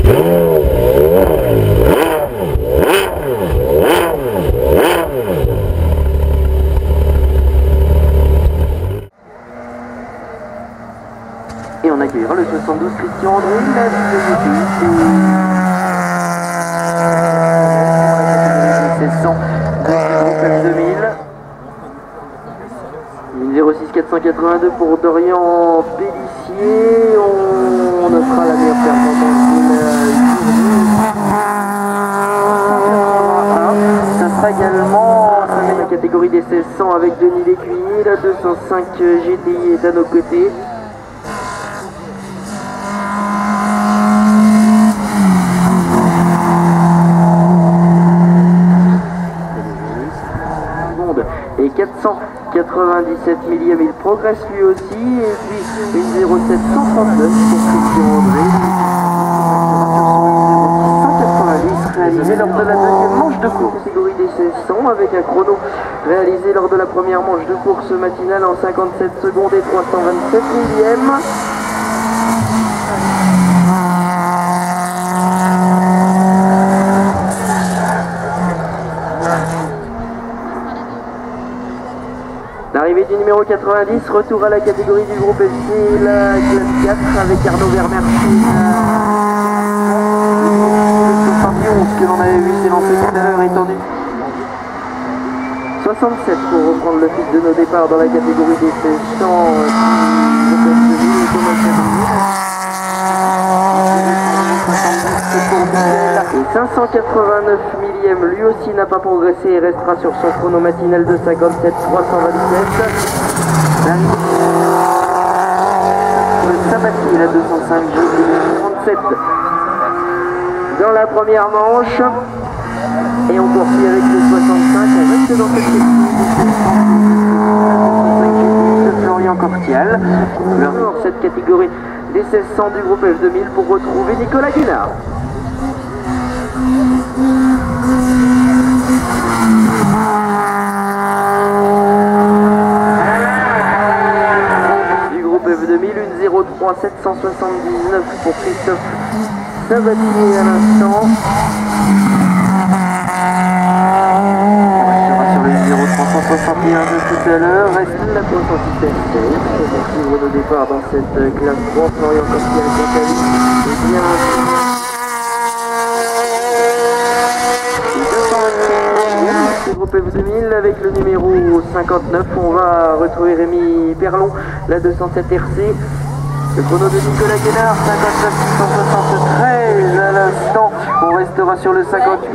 Et on accueillera le 72 Christian André, la visibilité. 1600 de 2000. 06 482 pour Dorian Pellissier. On notera la meilleure performance ça sera également la catégorie des 1600 avec Denis Lécuyer. La 205 GTI est à nos côtés. Et 497 millième, il progresse lui aussi. Et puis une 0739 pour Christian André. 190 réalisé lors de la deuxième manche de course. Catégorie des 1600 avec un chrono réalisé lors de la première manche de course matinale en 57 secondes et 327 millièmes. L'arrivée du numéro 90, retour à la catégorie du groupe FC, la classe 4 avec Arnaud Vermeer. Ce que l'on avait vu s'élancer tout à l'heure étendu. 67 pour reprendre le fil de nos départs dans la catégorie des 1600. Et 589 millième, lui aussi n'a pas progressé et restera sur son chrono matinal de 57 327. Le Sabatier, la 205 G 37 dans la première manche. Et on poursuit avec le 65, on reste dans cette catégorie de Florian Cortial. Dans cette catégorie des 1600 du groupe F2000 pour retrouver Nicolas Guinard. Du groupe F2000, une 03 779 pour Christophe Sabatier à l'instant. Sur le 0361 de tout à l'heure, reste la course en système 16 pour suivre nos départs dans cette classe 3. Florian Cortial quant à lui est bien groupe F2000 avec le numéro 59. On va retrouver Rémi Perlon, la 207 RC. Le chrono de Nicolas Guénard, 59 673 à l'instant. On restera sur le 58.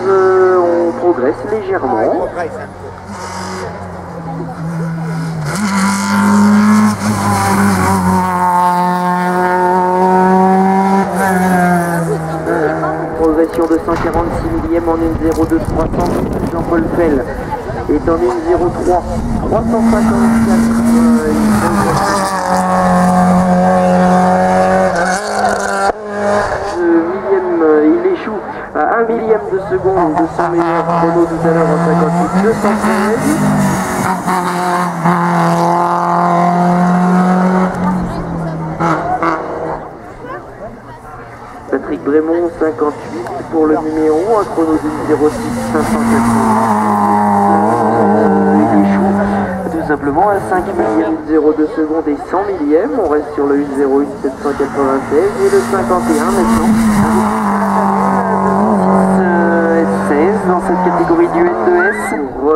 On progresse légèrement. Progression de 146 millième en une 02 300. Jean-Paul Fell est en une 03 354. Il échoue à 1 millième de seconde de son meilleur chrono tout à l'heure en 58 213. Patrick Brémond 58 pour le numéro, un chrono d'une 06 580. Il échoue tout simplement à 5 millièmes 02 secondes et 100 millièmes. On reste sur le 101 796 et le 51 maintenant. 16 dans cette catégorie du N2S. Pour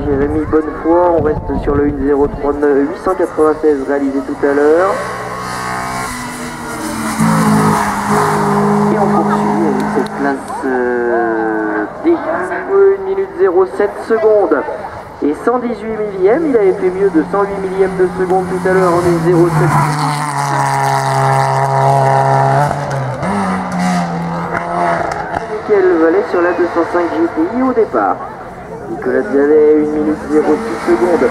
Jérémy Bonnefoy, on reste sur le 103 896 réalisé tout à l'heure. Et on poursuit avec cette classe D. 1 minute 07 secondes et 118 millièmes. Il avait fait mieux de 108 millièmes de seconde tout à l'heure en 1,07. Michael Vallet sur la 205 GTI au départ. Nicolas Vialet 1 minute 06 secondes et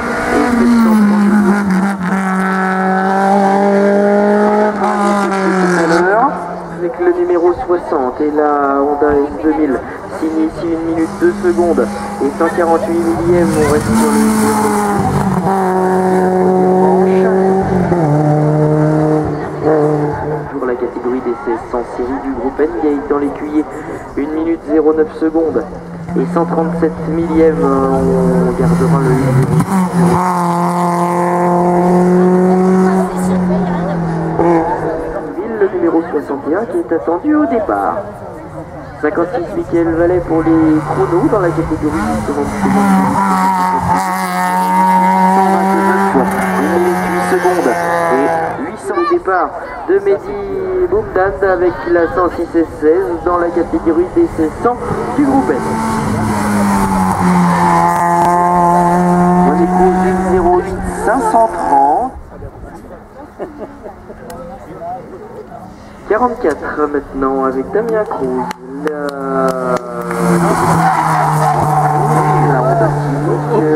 730 avec le numéro 60 et la Honda S2000 signe ici 1 minute 2 secondes et 148 millièmes. On reste sur le pour la catégorie des SS en série du groupe N, Gaëtan Lécuyer, 1 minute 09 secondes et 137 millièmes, on gardera le 1. Le numéro 61 qui est attendu au départ. 56 Michael Vallet pour les chronos dans la catégorie justement de secondes. 1 minute 8 secondes et 800 au départ de Mehdi Boumdad avec la 106 S16 dans la catégorie des 100 du groupe N. On écoute 08 530. 44 maintenant avec Damien Cruz.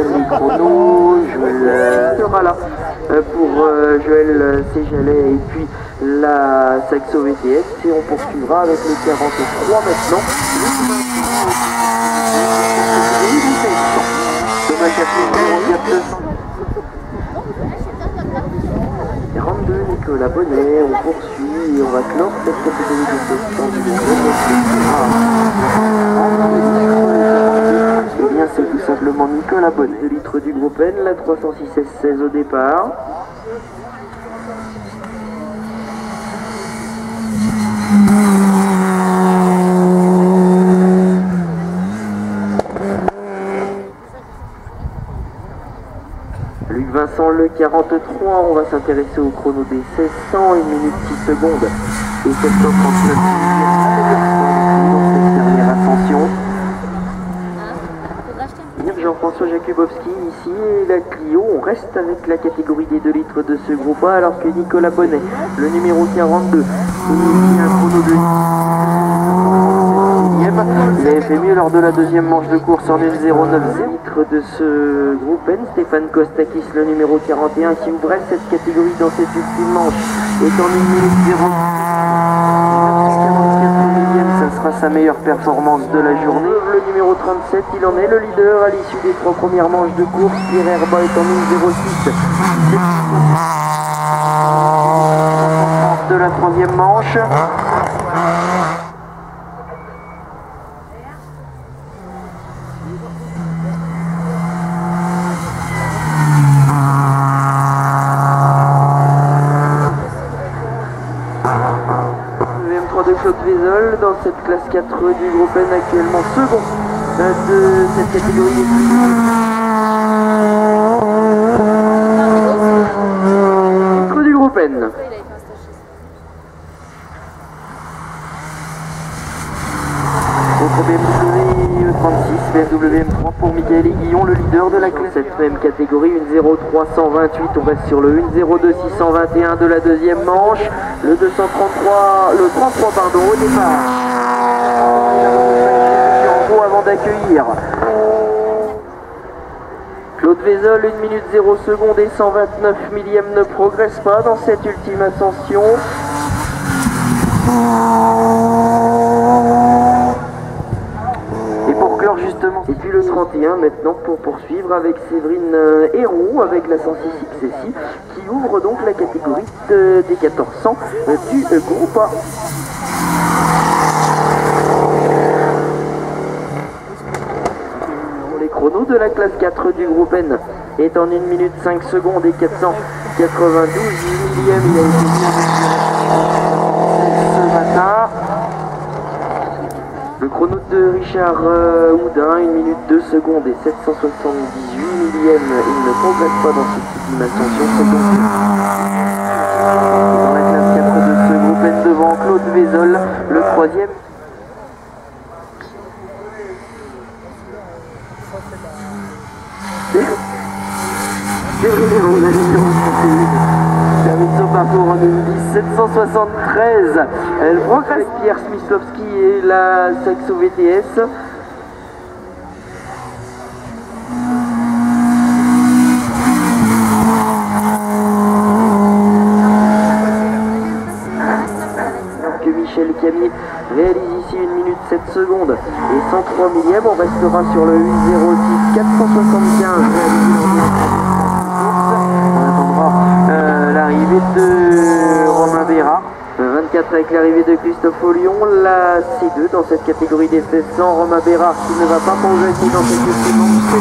Les chronos, Joël sera là pour Joël Séjalet et puis la Saxo VTS et on poursuivra avec les 43 maintenant. Thomas Chapelet, 42 Nicolas Bonnet, on poursuit et on va clore cette catégorie de temps du et bien c'est tout simplement Nicolas Bonnet, 2 litres du groupe N, la 306 S16 au départ. Luc Vincent le 43, on va s'intéresser au chrono des 1600, 1 minute 6 secondes et 739 dans cette dernière ascension. Jean-François Jakubowski ici et la Clio, on reste avec la catégorie des 2 litres de ce groupe A alors que Nicolas Bonnet, le numéro 42, il a un chrono de 7e. Il avait fait mieux lors de la deuxième manche de course en 1.09 litres de ce groupe N. Stéphane Kostakis, le numéro 41, qui ouvrait cette catégorie dans cette ultime manche, est en 1 minute 0. Ça sera sa meilleure performance de la journée. Le numéro 37, il en est le leader à l'issue des 3 premières manches de course. Pierre Herba est en 1.06. De la 3e manche. De Claude Vézol dans cette classe 4 du groupe N, actuellement second de cette catégorie. Titre du groupe N. Autre BMW 36, BMW M3 pour Michael Aiguillon, le leader de la classe. Cette même catégorie, 1.0328, on reste sur le 1.02621 de la deuxième manche. Le 233, le 33 pardon, au départ. En gros avant d'accueillir Claude Vézol, 1 minute 0 secondes et 129 millièmes ne progresse pas dans cette ultime ascension. Justement. Et puis le 31 maintenant pour poursuivre avec Séverine Héroux avec la 106 XSI qui ouvre donc la catégorie des 1400 du groupe A. Les chronos de la classe 4 du groupe N est en 1 minute 5 secondes et 492 millièmes. Il a été ce matin. Le chrono de Richard Houdin, 1 minute 2 secondes et 778 millièmes. Il ne progresse pas dans cette ultime ascension. Dans la classe 4 de ce groupe N devant Claude Vézol, le 3e. Termine son parcours en 1773. Elle progresse Pierre Smislowski et la Saxo VTS. Alors que Michel Camier réalise ici 1 minute 7 secondes et 103 millièmes. On restera sur le 1.06 475 réalisé l'arrivée de Romain Béra. 24 avec l'arrivée de Christophe Ollion, la C2 dans cette catégorie des 1600, Romain Bérard qui ne va pas progresser dans cette ultime manche.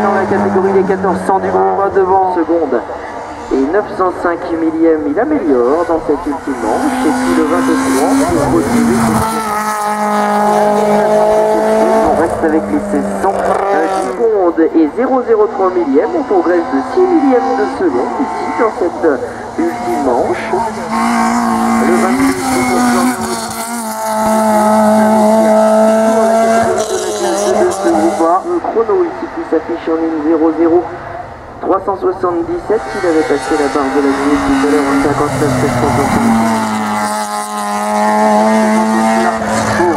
Dans la catégorie des 1400 du groupe devant seconde et 905 millième, il améliore dans cette ultime manche et puis le 23 pour retrouver on reste avec les 1600 secondes et 003 millième, on progresse de 6 millièmes de seconde ici dans cette ultime manche. Le 28 de ce groupe A, un chrono ici qui s'affiche en ligne 00 377, il avait passé la barre de la grille tout à l'heure en 59 760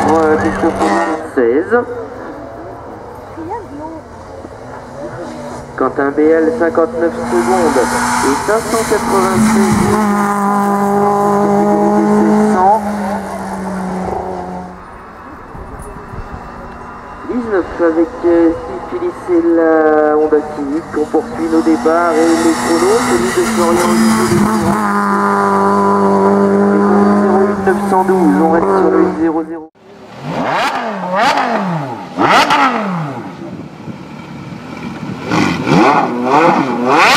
pour Christophe 16. Quentin BL 59 secondes et 596 19 avec Steve Phillips et la Honda Civic. On poursuit nos départs et les chronos, celui de Florian Olivier 912, on reste sur le 00. Wow.